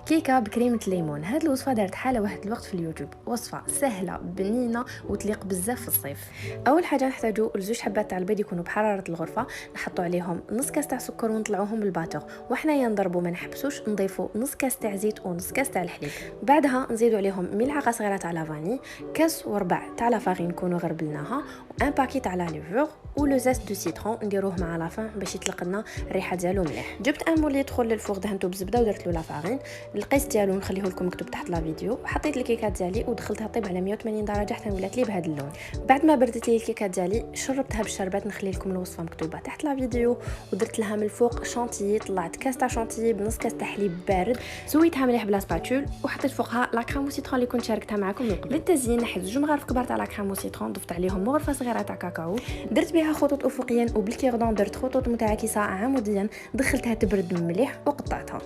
كيكه بكريمه الليمون. هاد الوصفه دارت حاله واحد الوقت في اليوتيوب، وصفه سهله بنينه وتليق بزاف في الصيف. اول حاجه نحتاجو لزوج حبات تاع البيض يكونوا بحراره الغرفه، نحطوا عليهم نص كاس تاع سكر ونطلعوهم بالباتور، وحنايا نضربوا ما نحبسوش، نضيفوا نص كاس تاع زيت ونص كاس تاع الحليب. بعدها نزيدوا عليهم ملعقه صغيره تاع لافاني، كاس وربع تاع لافارين نكونوا غربلناها، وان باكي تاع لا ليفور ولو زيست دو سيترون نديروه مع لافان باش يطلق لنا الريحه ديالو مليح. جبت ان مول يدخل للفوغ، دهنته بالزبده ودرت له لافارين. القيس ديالو نخليه لكم مكتوب تحت لا فيديو. حطيت الكيكات ديالي ودخلتها طيب على 180 درجه حتى ولات لي بهذا اللون. بعد ما بردت لي الكيكات ديالي شربتها بالشربات، نخلي لكم الوصفه مكتوبه تحت لا فيديو. ودرت لها من الفوق شانتيي، طلعت كاس تاع شانتيي بنص كاس تاع حليب بارد، زويتها مليح بلا سباتول، وحطيت فوقها لا كريم وسيترون اللي كنت شاركتها معكم من قبل. للتزيين نحيت 2 مغارف كبار تاع لا كريم وسيترون، ضفت عليهم مغرفه صغيره تاع كاكاو، درت بها خطوط افقيا، وبالكيردون درت خطوط متعاكسه عموديا، دخلتها تبرد مليح وقطعتها.